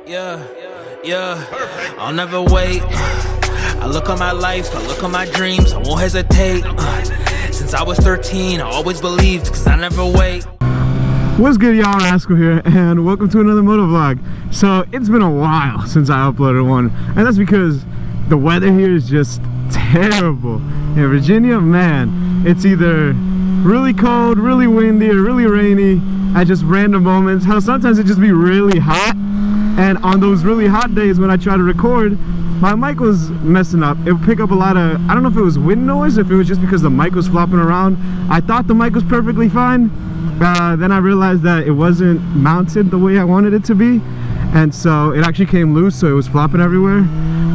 Yeah, I'll never wait. I look on my life, I look on my dreams, I won't hesitate. Since I was 13, I always believed, cause I never wait. What's good, y'all? Rascal here, and welcome to another motovlog. So it's been a while since I uploaded one, and that's because the weather here is just terrible. In Virginia, man, it's either really cold, really windy, or really rainy at just random moments. Hell, sometimes it just be really hot, and on those really hot days when I try to record, my mic was messing up. It would pick up a lot of, I don't know if it was wind noise, if it was just because the mic was flopping around. I thought the mic was perfectly fine. Then I realized that it wasn't mounted the way I wanted it to be, and so it actually came loose, so it was flopping everywhere.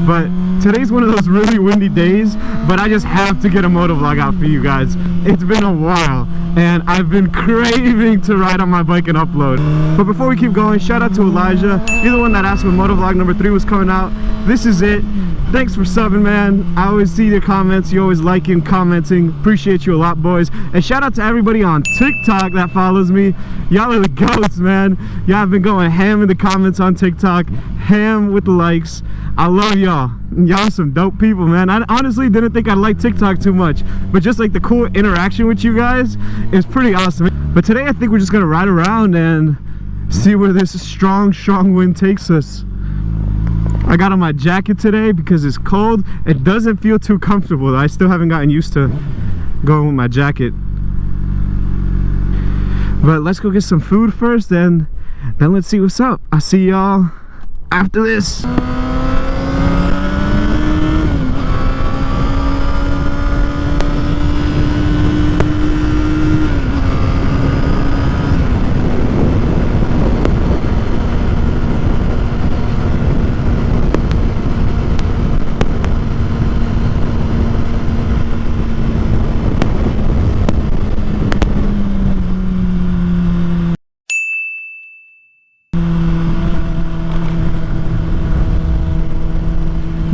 But today's one of those really windy days, but I just have to get a motovlog out for you guys. It's been a while, and I've been craving to ride on my bike and upload. But before we keep going, shout out to Elijah. You're the one that asked when motovlog number 3 was coming out. This is it. Thanks for subbing, man. I always see your comments. You always liking, commenting. Appreciate you a lot, boys. And shout out to everybody on TikTok that follows me. Y'all are the goats, man. Y'all have been going ham in the comments on TikTok, ham with the likes. I love y'all. Y'all some dope people, man. I honestly didn't think I'd like TikTok too much, but just like the cool interaction with you guys is pretty awesome. But today I think we're just gonna ride around and see where this strong wind takes us. I got on my jacket today because it's cold. It doesn't feel too comfortable. I still haven't gotten used to going with my jacket. But let's go get some food first, and then let's see what's up. I'll see y'all after this.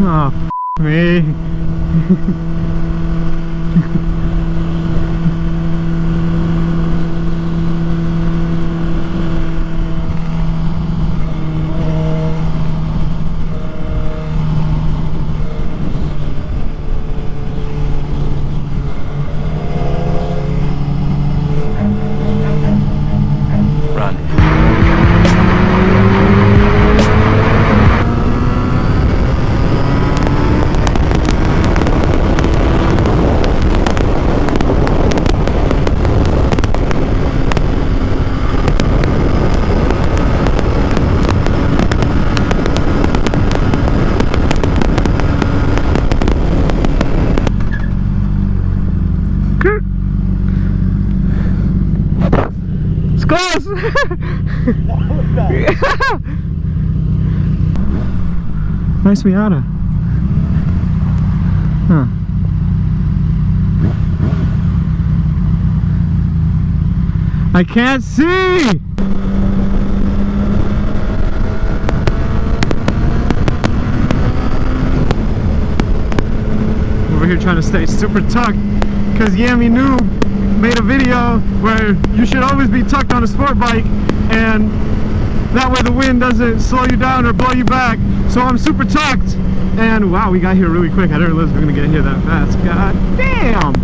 Oh, me. Close! Nice Miata. Huh. I can't see! Over here trying to stay super tucked because Yami Noob made a video where you should always be tucked on a sport bike, and that way the wind doesn't slow you down or blow you back. So I'm super tucked, and wow, we got here really quick. I didn't realize we were gonna get here that fast. God damn!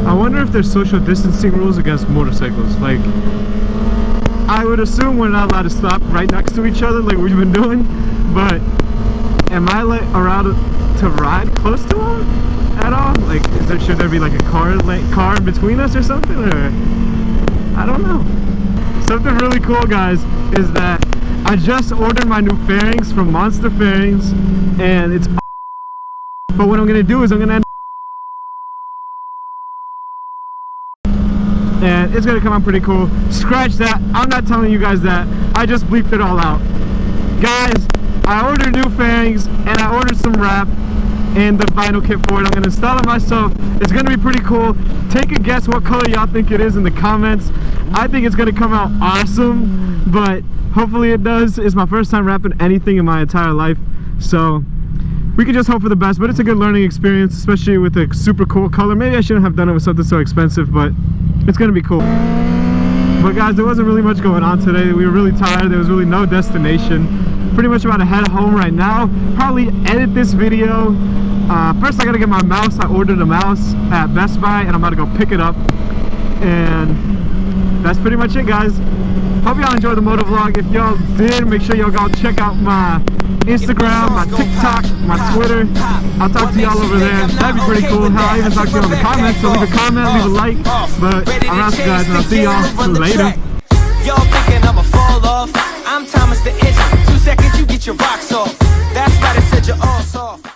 I wonder if there's social distancing rules against motorcycles. Like, I would assume we're not allowed to stop right next to each other like we've been doing, but am I like allowed to ride close to them at all? Like, should there be like a car in between us or something, or I don't know. Something really cool, guys, is that I just ordered my new fairings from Monster Fairings, and it's but what I'm gonna do is I'm gonna end and it's gonna come out pretty cool. Scratch that, I'm not telling you guys that. I just bleeped it all out. Guys, I ordered new fairings and I ordered some wrap and the vinyl kit for it. I'm gonna install it myself. It's gonna be pretty cool. Take a guess what color y'all think it is in the comments. I think it's gonna come out awesome, but hopefully it does. It's my first time wrapping anything in my entire life, so we can just hope for the best. But it's a good learning experience, especially with a super cool color. Maybe I shouldn't have done it with something so expensive, but it's gonna be cool. But guys, there wasn't really much going on today. We were really tired. There was really no destination. Pretty much about to head home right now. Probably edit this video. First I gotta get my mouse. I ordered a mouse at Best Buy and I'm about to go pick it up. And that's pretty much it, guys. Hope y'all enjoyed the motovlog. If y'all did, make sure y'all go check out my Instagram, my TikTok, my Twitter. I'll talk to y'all over there. That'd be pretty cool. Hell, I even talk to y'all in the comments. So leave a comment, leave a like. But I'm out, guys, and I'll see y'all later. Y'all thinking I'ma fall off? I'm Thomas the Engine. 2 seconds, you get your rocks off. That's right, I said you're all soft.